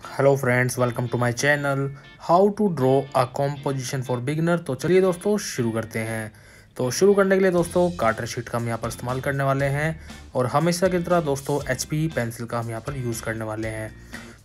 Hello friends, welcome to my channel how to draw a composition for beginner. तो चलिए दोस्तों शुरू करते हैं। तो शुरू करने के लिए दोस्तों कार्टर शीट का हम यहाँ पर इस्तेमाल करने वाले हैं और हमेशा की तरह दोस्तों एचपी पेंसिल का हम यहाँ पर यूज़ करने वाले हैं।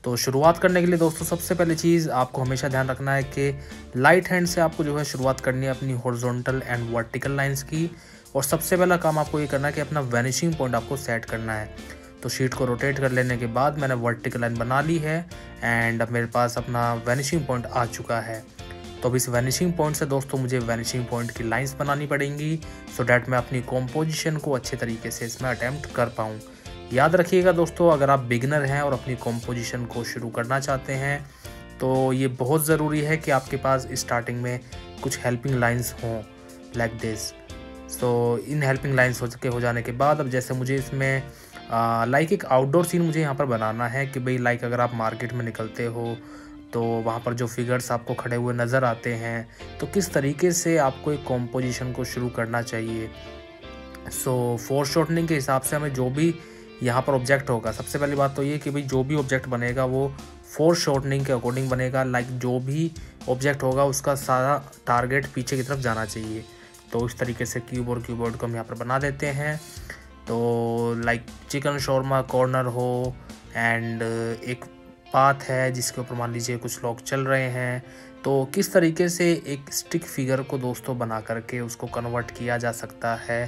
तो शुरुआत करने के लिए दोस्तों सबसे पहली चीज़ आपको हमेशा ध्यान रखना है कि लाइट हैंड से आपको जो है शुरुआत करनी है अपनी हॉरिजॉन्टल एंड वर्टिकल लाइंस की। और सबसे पहला काम आपको ये करना है कि अपना वैनिशिंग पॉइंट आपको सेट करना है। तो शीट को रोटेट कर लेने के बाद मैंने वर्टिकल लाइन बना ली है एंड अब मेरे पास अपना वैनिशिंग पॉइंट आ चुका है। तो अब इस वैनिशिंग पॉइंट से दोस्तों मुझे वैनिशिंग पॉइंट की लाइंस बनानी पड़ेंगी सो डैट मैं अपनी कॉम्पोजिशन को अच्छे तरीके से इसमें अटैम्प्ट कर पाऊँ। याद रखिएगा दोस्तों, अगर आप बिगिनर हैं और अपनी कॉम्पोजिशन को शुरू करना चाहते हैं तो ये बहुत ज़रूरी है कि आपके पास स्टार्टिंग में कुछ हेल्पिंग लाइंस हों like this. So in helping lines हो जाने के बाद अब जैसे मुझे इसमें लाइक एक आउटडोर सीन मुझे यहाँ पर बनाना है कि भाई लाइक अगर आप मार्केट में निकलते हो तो वहाँ पर जो फिगर्स आपको खड़े हुए नज़र आते हैं तो किस तरीके से आपको एक कॉम्पोजिशन को शुरू करना चाहिए। सो फोर शॉर्टनिंग के हिसाब से हमें जो भी यहाँ पर ऑब्जेक्ट होगा, सबसे पहली बात तो ये कि भाई जो भी ऑब्जेक्ट बनेगा वो फोर शॉर्टनिंग के अकॉर्डिंग बनेगा। लाइक जो भी ऑब्जेक्ट होगा उसका सारा टारगेट पीछे की तरफ जाना चाहिए। तो इस तरीके से क्यूब और क्यूबॉइड को हम यहाँ पर बना देते हैं। तो लाइक चिकन शॉर्मा कॉर्नर हो एंड एक पाथ है जिसके ऊपर मान लीजिए कुछ लोग चल रहे हैं। तो किस तरीके से एक स्टिक फिगर को दोस्तों बना करके उसको कन्वर्ट किया जा सकता है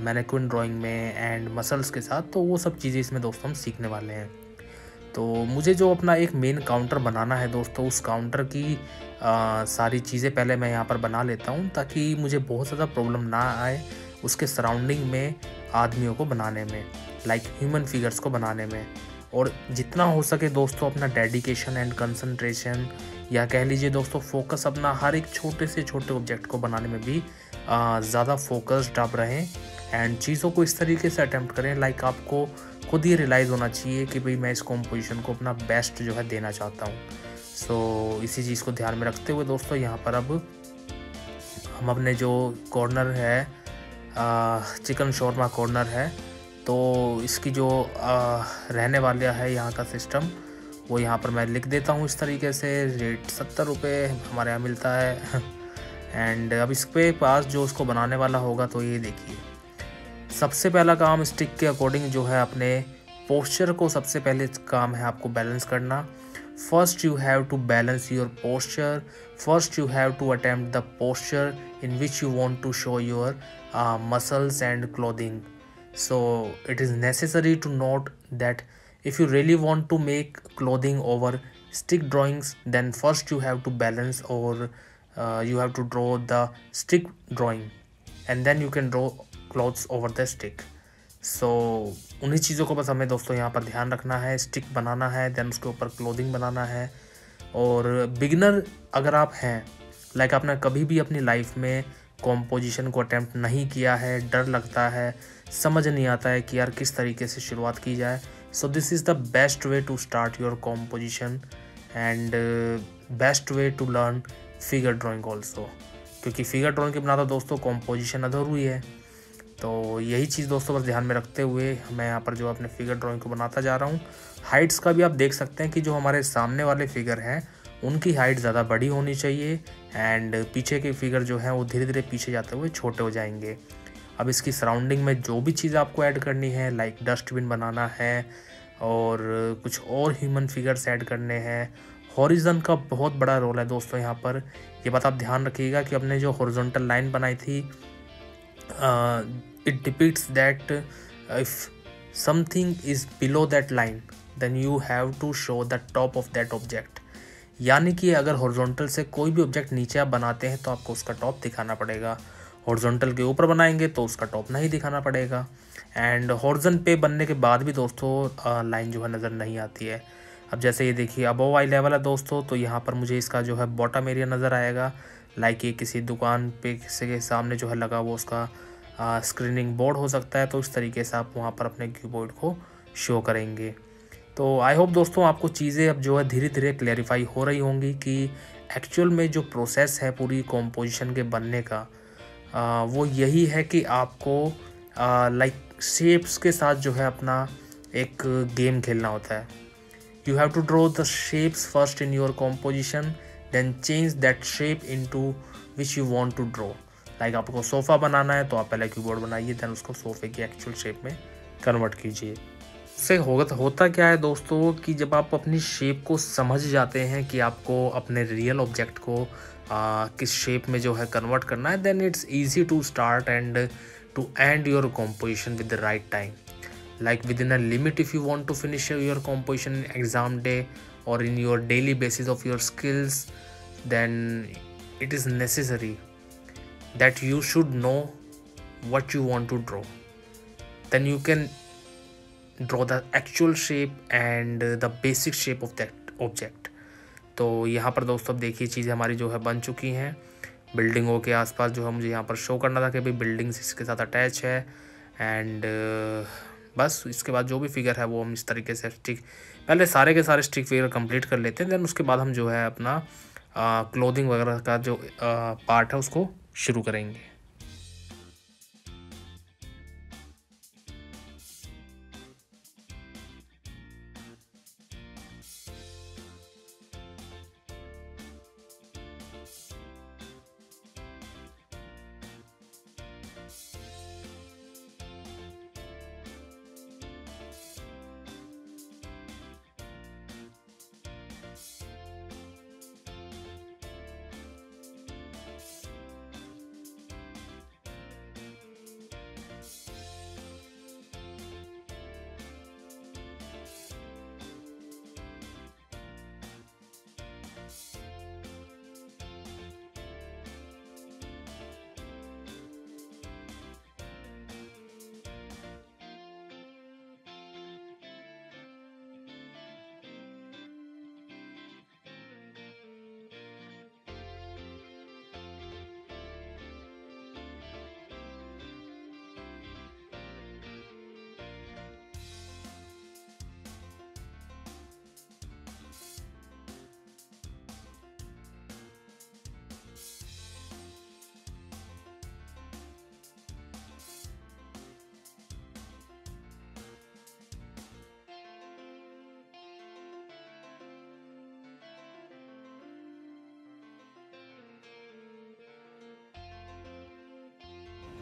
मैनिक्विन ड्राइंग में एंड मसल्स के साथ, तो वो सब चीज़ें इसमें दोस्तों हम सीखने वाले हैं। तो मुझे जो अपना एक मेन काउंटर बनाना है दोस्तों, उस काउंटर की सारी चीज़ें पहले मैं यहाँ पर बना लेता हूँ ताकि मुझे बहुत ज़्यादा प्रॉब्लम ना आए उसके सराउंडिंग में आदमियों को बनाने में, लाइक ह्यूमन फिगर्स को बनाने में। और जितना हो सके दोस्तों अपना डेडिकेशन एंड कंसंट्रेशन या कह लीजिए दोस्तों फोकस अपना हर एक छोटे से छोटे ऑब्जेक्ट को बनाने में भी ज़्यादा फोकस्ड आप रहें एंड चीज़ों को इस तरीके से अटेम्प्ट करें लाइक आपको खुद ही रियलाइज़ होना चाहिए कि भाई मैं इस कॉम्पोजिशन को अपना बेस्ट जो है देना चाहता हूँ। सो इसी चीज़ को ध्यान में रखते हुए दोस्तों यहाँ पर अब हम अपने जो कॉर्नर है चिकन शॉर्मा कॉर्नर है, तो इसकी जो रहने वाला है यहाँ का सिस्टम वो यहाँ पर मैं लिख देता हूँ इस तरीके से। रेट 70 रुपये हमारे यहाँ मिलता है एंड अब इसके पास जो उसको बनाने वाला होगा तो ये देखिए सबसे पहला काम स्टिक के अकॉर्डिंग जो है अपने पोस्चर को सबसे पहले काम है आपको बैलेंस करना। First you have to balance your posture, first you have to attempt the posture in which you want to show your muscles and clothing. So it is necessary to note that if you really want to make clothing over stick drawings, then first you have to balance or you have to draw the stick drawing and then you can draw clothes over the stick. सो उन्हीं चीज़ों को बस हमें दोस्तों यहाँ पर ध्यान रखना है। स्टिक बनाना है, देन उसके ऊपर क्लोथिंग बनाना है। और बिगिनर अगर आप हैं, लाइक आपने कभी भी अपनी लाइफ में कॉम्पोजिशन को अटेम्प्ट नहीं किया है, डर लगता है, समझ नहीं आता है कि यार किस तरीके से शुरुआत की जाए, so this is the best way to start your composition and best way to learn figure drawing also. क्योंकि फिगर ड्राइंग के बिना तो दोस्तों कॉम्पोजिशन अधूरी है। तो यही चीज़ दोस्तों बस ध्यान में रखते हुए मैं यहाँ पर जो अपने फिगर ड्राइंग को बनाता जा रहा हूँ। हाइट्स का भी आप देख सकते हैं कि जो हमारे सामने वाले फिगर हैं उनकी हाइट ज़्यादा बड़ी होनी चाहिए एंड पीछे के फिगर जो हैं वो धीरे धीरे पीछे जाते हुए छोटे हो जाएंगे। अब इसकी सराउंडिंग में जो भी चीज़ आपको ऐड करनी है, लाइक डस्टबिन बनाना है और कुछ और ह्यूमन फिगर्स ऐड करने हैं। हॉरिजन का बहुत बड़ा रोल है दोस्तों यहाँ पर। ये बात आप ध्यान रखिएगा कि अपने जो हॉरिजॉन्टल लाइन बनाई थी, it depicts that if something is below that line then you have to show the top of that object। यानी कि अगर हॉरिजॉन्टल से कोई भी ऑब्जेक्ट नीचे आप बनाते हैं तो आपको उसका टॉप दिखाना पड़ेगा, हॉरिजॉन्टल के ऊपर बनाएंगे तो उसका टॉप नहीं दिखाना पड़ेगा। एंड हॉरिजन पे बनने के बाद भी दोस्तों लाइन जो है नज़र नहीं आती है। अब जैसे ये देखिए अबव आई लेवल है दोस्तों, तो यहाँ पर मुझे इसका जो है बॉटम एरिया नज़र आएगा। लाइक ये किसी दुकान पे किसी के सामने जो है लगा वो उसका स्क्रीनिंग बोर्ड हो सकता है, तो इस तरीके से आप वहाँ पर अपने कीबोर्ड को शो करेंगे। तो आई होप दोस्तों आपको चीज़ें अब जो है धीरे धीरे क्लैरिफाई हो रही होंगी कि एक्चुअल में जो प्रोसेस है पूरी कॉम्पोजिशन के बनने का वो यही है कि आपको लाइक शेप्स के साथ जो है अपना एक गेम खेलना होता है। You have to draw the shapes first in your composition, then change that shape into which you want to draw. Like आपको सोफ़ा बनाना है तो आप पहले क्यूबोर्ड बनाइए, देन उसको सोफ़े की एक्चुअल शेप में कन्वर्ट कीजिए। इससे होता क्या है दोस्तों कि जब आप अपनी शेप को समझ जाते हैं कि आपको अपने रियल ऑब्जेक्ट को किस शेप में जो है कन्वर्ट करना है, then it's easy to start and to end your composition with the right time. Like within a limit, if you want to finish your composition in exam day or in your daily basis of your skills, then it is necessary that you should know what you want to draw. Then you can draw the actual shape and the basic shape of that object. तो यहाँ पर दोस्तों अब देखिए चीज़ें हमारी जो है बन चुकी हैं। बिल्डिंगों के आसपास जो है मुझे यहाँ पर शो करना था कि भाई बिल्डिंग्स इसके साथ अटैच है, एंड बस इसके बाद जो भी फिगर है वो हम इस तरीके से पहले सारे के सारे स्टिक फिगर कंप्लीट कर लेते हैं, देन उसके बाद हम जो है अपना क्लोथिंग वगैरह का जो पार्ट है उसको शुरू करेंगे।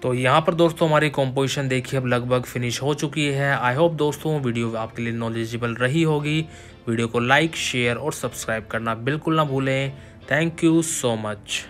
तो यहाँ पर दोस्तों हमारी कॉम्पोजिशन देखिए अब लगभग फिनिश हो चुकी है। आई होप दोस्तों वीडियो आपके लिए नॉलेजेबल रही होगी। वीडियो को लाइक, शेयर और सब्सक्राइब करना बिल्कुल ना भूलें। Thank you so much.